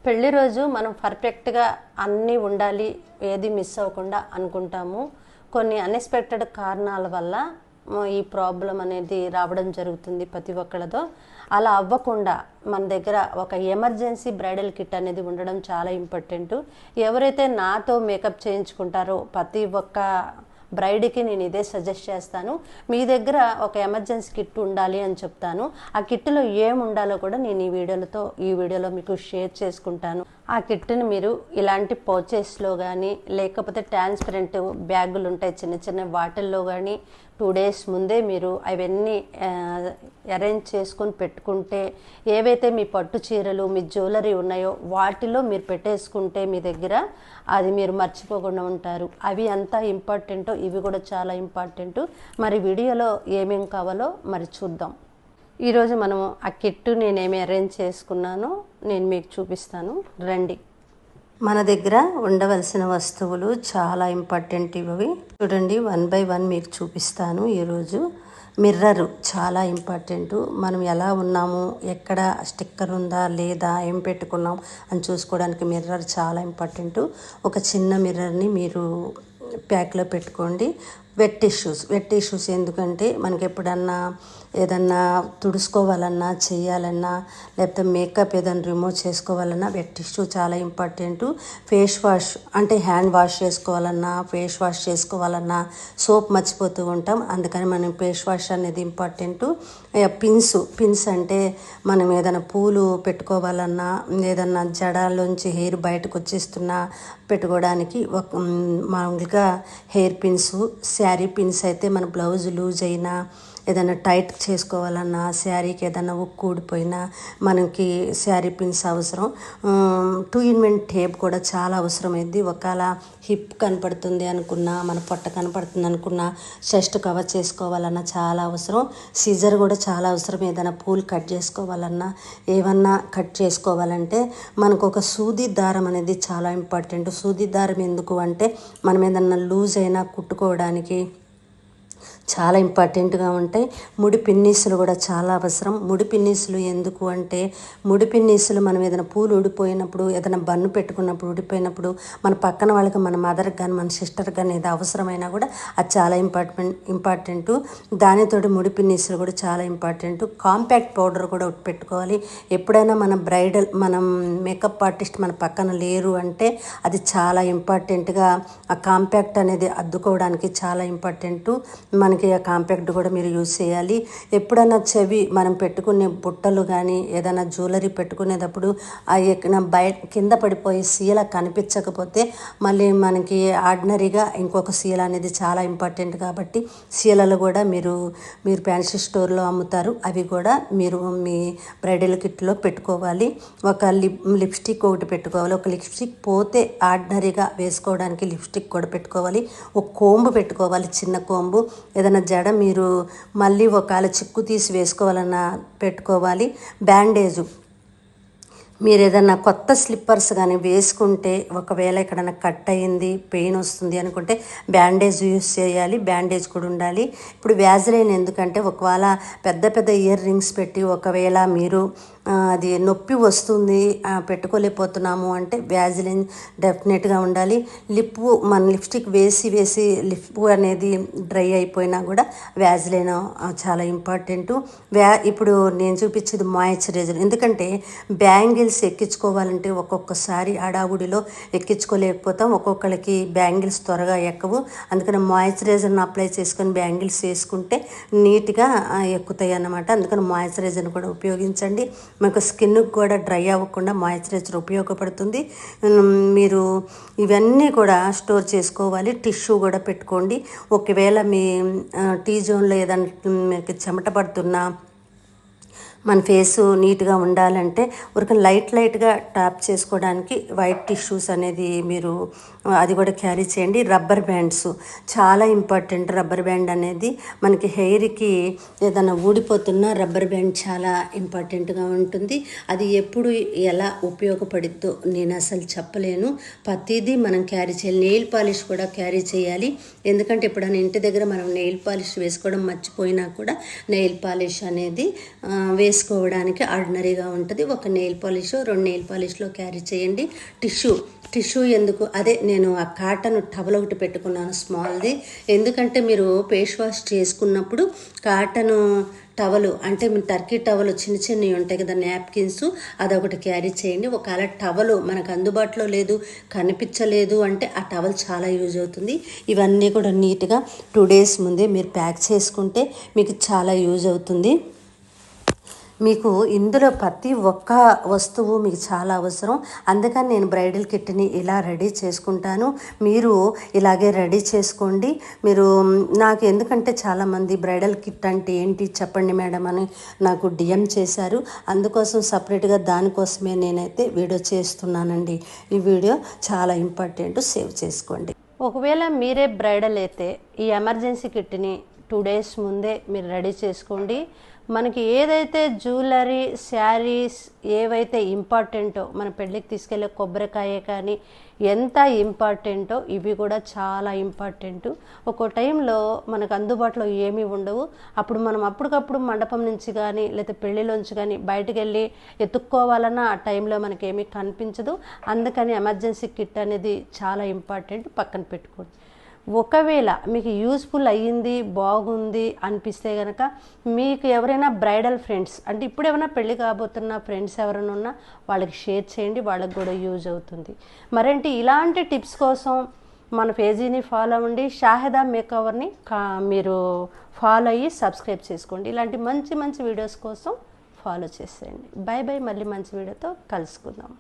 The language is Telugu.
పెళ్లి రోజు మనం పర్ఫెక్ట్గా అన్నీ ఉండాలి, ఏది మిస్ అవ్వకుండా అనుకుంటాము. కొన్ని అన్ఎక్స్పెక్టెడ్ కారణాల వల్ల ఈ ప్రాబ్లం అనేది రావడం జరుగుతుంది ప్రతి ఒక్కళ్ళతో. అలా అవ్వకుండా మన దగ్గర ఒక ఎమర్జెన్సీ బ్రైడల్ కిట్ అనేది ఉండడం చాలా ఇంపార్టెంట్. ఎవరైతే నాతో మేకప్ చేయించుకుంటారో ప్రతి ఒక్క బ్రైడ్కి నేను ఇదే సజెస్ట్ చేస్తాను. మీ దగ్గర ఒక ఎమర్జెన్సీ కిట్ ఉండాలి అని చెప్తాను. ఆ కిట్లో ఏం ఉండాలో కూడా నేను ఈ వీడియోలో మీకు షేర్ చేసుకుంటాను. ఆ కిట్ని మీరు ఇలాంటి పౌచెస్లో కానీ లేకపోతే ట్రాన్స్పరెంట్ బ్యాగులు ఉంటాయి చిన్న చిన్న వాటిల్లో కానీ 2 days ముందే మీరు అవన్నీ అరేంజ్ చేసుకొని పెట్టుకుంటే, ఏవైతే మీ పట్టు చీరలు మీ జ్యువెలరీ ఉన్నాయో వాటిలో మీరు పెట్టేసుకుంటే మీ దగ్గర అది మీరు మర్చిపోకుండా ఉంటారు. అవి అంతా ఇంపార్టెంటో ఇవి కూడా చాలా ఇంపార్టెంట్. మరి వీడియోలో ఏమేం కావాలో మరి చూద్దాం. ఈరోజు మనము ఆ కిట్ నేనేమి అరేంజ్ చేసుకున్నానో నేను మీకు చూపిస్తాను, రండి. మన దగ్గర ఉండవలసిన వస్తువులు చాలా ఇంపార్టెంట్ ఇవి. చూడండి, 1 by 1 మీకు చూపిస్తాను. ఈరోజు మిర్రరు చాలా ఇంపార్టెంట్. మనం ఎలా ఉన్నాము, ఎక్కడ స్టిక్కర్ ఉందా లేదా, ఏం పెట్టుకున్నాం అని చూసుకోవడానికి మిర్రర్ చాలా ఇంపార్టెంట్. ఒక చిన్న మిర్రర్ని మీరు ప్యాక్లో పెట్టుకోండి. వెట్ టిష్యూస్ ఎందుకంటే మనకి ఎప్పుడన్నా ఏదన్నా తుడుచుకోవాలన్నా చేయాలన్నా లేకపోతే మేకప్ ఏదైనా రిమూవ్ చేసుకోవాలన్నా వెట్ టిష్యూ చాలా ఇంపార్టెంట్. ఫేస్ వాష్ అంటే హ్యాండ్ వాష్ చేసుకోవాలన్నా ఫేస్ వాష్ చేసుకోవాలన్నా సోప్ మర్చిపోతూ ఉంటాం, అందుకని మనం ఫేస్ వాష్ అనేది ఇంపార్టెంట్. పిన్స్ అంటే మనం ఏదైనా పూలు పెట్టుకోవాలన్నా ఏదన్నా జడాల్లోంచి హెయిర్ బయటకు వచ్చేస్తున్నా పెట్టుకోవడానికి మామూలుగా హెయిర్ పిన్స్. శారీ పిన్స్ అయితే మన బ్లౌజ్ లూజ్ అయినా ఏదైనా టైట్ చేసుకోవాలన్నా శారీకి ఏదైనా ఉక్కు ఊడిపోయినా మనకి శారీ పిన్స్ అవసరం. 2-in-1 టేప్ కూడా చాలా అవసరమైంది. ఒకవేళ హిప్ కనపడుతుంది అనుకున్నా, మన పొట్ట కనపడుతుంది అనుకున్నా, చెస్ట్ కవర్ చేసుకోవాలన్నా చాలా అవసరం. సీజర్ కూడా చాలా అవసరం. ఏదైనా పూలు కట్ చేసుకోవాలన్నా ఏమన్నా కట్ చేసుకోవాలంటే మనకు ఒక సూది దారం అనేది చాలా ఇంపార్టెంట్. సూది దారం ఎందుకు అంటే మనం ఏదన్నా లూజ్ అయినా కుట్టుకోవడానికి చాలా ఇంపార్టెంట్గా ఉంటాయి. ముడి పిన్నీసులు కూడా చాలా అవసరం. ముడి పిన్నీసులు ఎందుకు అంటే ముడి పిన్నీసులు మనం ఏదైనా పూలు ఊడిపోయినప్పుడు ఏదైనా బన్ను పెట్టుకున్నప్పుడు ఊడిపోయినప్పుడు మన పక్కన వాళ్ళకి, మన మదర్కి కానీ మన సిస్టర్కి కానీ ఏదో అవసరమైనా కూడా అది చాలా ఇంపార్టెంట్. దానితోటి ముడి పిన్నీసులు కూడా చాలా ఇంపార్టెంట్. కాంపాక్ట్ పౌడర్ కూడా పెట్టుకోవాలి. ఎప్పుడైనా మనం మేకప్ ఆర్టిస్ట్ మన పక్కన లేరు అంటే అది చాలా ఇంపార్టెంట్గా ఆ కాంపాక్ట్ అనేది అద్దుకోవడానికి చాలా ఇంపార్టెంట్. మనకి ఆ కాంపాక్ట్ కూడా మీరు యూజ్ చేయాలి. ఎప్పుడైనా మనం పెట్టుకునే బుట్టలు కానీ ఏదైనా జ్యువెలరీ పెట్టుకునేటప్పుడు కింద పడిపోయి సీల కనిపించకపోతే మళ్ళీ మనకి ఆర్డినరీగా ఇంకొక సీల అనేది చాలా ఇంపార్టెంట్. కాబట్టి సీలలు కూడా మీరు ఫ్యాన్సీ స్టోర్లో అమ్ముతారు, అవి కూడా మీరు మీ బ్రైడల్ కిట్లో పెట్టుకోవాలి. ఒక లిప్స్టిక్ ఒకటి పెట్టుకోవాలి. ఒక లిప్స్టిక్ పోతే ఆర్డినరీగా వేసుకోవడానికి లిప్స్టిక్ కూడా పెట్టుకోవాలి. ఒక కోంబు పెట్టుకోవాలి, చిన్న కోంబు. ఏదైనా జడ మీరు మళ్ళీ ఒకవేళ చిక్కు తీసి వేసుకోవాలన్నా పెట్టుకోవాలి. బ్యాండేజు మీరు ఏదన్నా కొత్త స్లిప్పర్స్ కానీ వేసుకుంటే ఒకవేళ ఎక్కడైనా కట్ అయ్యింది, పెయిన్ వస్తుంది అనుకుంటే బ్యాండేజ్ యూస్ చేయాలి. బ్యాండేజ్ కూడా ఉండాలి. ఇప్పుడు వ్యాజిలైన్ ఎందుకంటే ఒకవేళ పెద్ద ఇయర్ రింగ్స్ పెట్టి ఒకవేళ మీరు అది నొప్పి వస్తుంది పెట్టుకోలేకపోతున్నాము అంటే వ్యాజిలైన్ డెఫినెట్గా ఉండాలి. మన లిప్స్టిక్ వేసి లిప్ అనేది డ్రై అయిపోయినా కూడా వ్యాజిలైన్ చాలా ఇంపార్టెంట్. ఇప్పుడు నేను చూపించేది మాయిశ్చరైజర్. ఎందుకంటే బ్యాంగిల్స్ ఎక్కించుకోవాలంటే ఒక్కొక్కసారి హడావుడిలో ఎక్కించుకోలేకపోతాం, ఒక్కొక్కరికి బ్యాంగిల్స్ త్వరగా ఎక్కవు. అందుకని మాయిశ్చరైజర్ని అప్లై చేసుకొని బ్యాంగిల్స్ వేసుకుంటే నీట్గా ఎక్కుతాయి అన్నమాట. అందుకని మాయిశ్చరైజర్ని కూడా ఉపయోగించండి. మీకు స్కిన్కి కూడా డ్రై అవ్వకుండా మాయిశ్చరైజర్ ఉపయోగపడుతుంది. మీరు ఇవన్నీ కూడా స్టోర్ చేసుకోవాలి. టిష్యూ కూడా పెట్టుకోండి. ఒకవేళ మీ టీ జోన్లో ఏదైనా మీకు చెమట పడుతున్నా మన ఫేసు నీట్గా ఉండాలంటే ఊరికే లైట్గా ట్యాప్ చేసుకోవడానికి వైట్ టిష్యూస్ అనేది మీరు అది కూడా క్యారీ చేయండి. రబ్బర్ బ్యాండ్స్ చాలా ఇంపార్టెంట్. రబ్బర్ బ్యాండ్ అనేది మనకి హెయిర్కి ఏదైనా ఊడిపోతున్నా రబ్బర్ బ్యాండ్ చాలా ఇంపార్టెంట్గా ఉంటుంది. అది ఎప్పుడు ఎలా ఉపయోగపడుద్దో నేను అసలు చెప్పలేను. ప్రతిదీ మనం క్యారీ చేయాలి. నెయిల్ పాలిష్ కూడా క్యారీ చేయాలి. ఎందుకంటే ఎప్పుడైనా ఇంటి దగ్గర మనం నెయిల్ పాలిష్ వేసుకోవడం మర్చిపోయినా కూడా నెయిల్ పాలిష్ అనేది వేసుకోవడానికి ఆర్డినరీగా ఉంటుంది. ఒక నెయిల్ పాలిష్ 2 నెయిల్ పాలిష్లో క్యారీ చేయండి. టిష్యూ ఎందుకు, అదే నేను ఆ కాటన్ టవల్ ఒకటి పెట్టుకున్నాను స్మాల్ది. ఎందుకంటే మీరు ఫేస్ వాష్ చేసుకున్నప్పుడు కాటన్ టవలు అంటే మీ టర్కీ టవలు చిన్నవి ఉంటాయి కదా, నాప్కిన్స్, అదొకటి క్యారీ చేయండి. ఒకవేళ టవలు మనకు అందుబాటులో లేదు, కనిపించలేదు అంటే ఆ టవల్ చాలా యూజ్ అవుతుంది. ఇవన్నీ కూడా నీట్గా 2 days ముందే మీరు ప్యాక్ చేసుకుంటే మీకు చాలా యూజ్ అవుతుంది. మీకు ఇందులో ప్రతి ఒక్క వస్తువు మీకు చాలా అవసరం. అందుకని నేను బ్రైడల్ కిట్ని ఇలా రెడీ చేసుకుంటాను. మీరు ఇలాగే రెడీ చేసుకోండి. మీరు నాకు ఎందుకంటే చాలామంది బ్రైడల్ కిట్ అంటే ఏంటి చెప్పండి మేడం అని నాకు డిఎం చేశారు. అందుకోసం సపరేట్గా దానికోసమే నేనైతే వీడియో చేస్తున్నానండి. ఈ వీడియో చాలా ఇంపార్టెంట్, సేవ్ చేసుకోండి. ఒకవేళ మీరే బ్రైడల్ అయితే ఈ ఎమర్జెన్సీ కిట్ని 2 days ముందే మీరు రెడీ చేసుకోండి. మనకి ఏదైతే జ్యువెలరీ, శారీస్ ఏవైతే ఇంపార్టెంటో, మన పెళ్ళికి తీసుకెళ్ళే కొబ్బరికాయ కానీ ఎంత ఇంపార్టెంటో ఇవి కూడా చాలా ఇంపార్టెంటు. ఒక్కో టైంలో మనకు అందుబాటులో ఏమీ ఉండవు. అప్పుడు మనం అప్పటికప్పుడు మండపం నుంచి కానీ లేదా పెళ్ళిలోంచి కానీ బయటకు వెళ్ళి ఎత్తుక్కోవాలన్నా ఆ టైంలో మనకి ఏమీ కనిపించదు. అందుకని ఎమర్జెన్సీ కిట్ అనేది చాలా ఇంపార్టెంట్, పక్కన పెట్టుకోండి. ఒకవేళ మీకు యూస్ఫుల్ అయ్యింది, బాగుంది అనిపిస్తే కనుక మీకు ఎవరైనా బ్రైడల్ ఫ్రెండ్స్ అంటే ఇప్పుడు ఏమైనా పెళ్ళి కాబోతున్న ఫ్రెండ్స్ ఎవరైనా ఉన్నా వాళ్ళకి షేర్ చేయండి, వాళ్ళకి కూడా యూజ్ అవుతుంది. మరేంటి ఇలాంటి టిప్స్ కోసం మన పేజీని ఫాలో అవ్వండి. షాహిదా మేకోవర్ని మీరు ఫాలో అయ్యి సబ్స్క్రైబ్ చేసుకోండి. ఇలాంటి మంచి మంచి వీడియోస్ కోసం ఫాలో చేసేయండి. బై బై, మళ్ళీ మంచి వీడియోతో కలుసుకుందాం.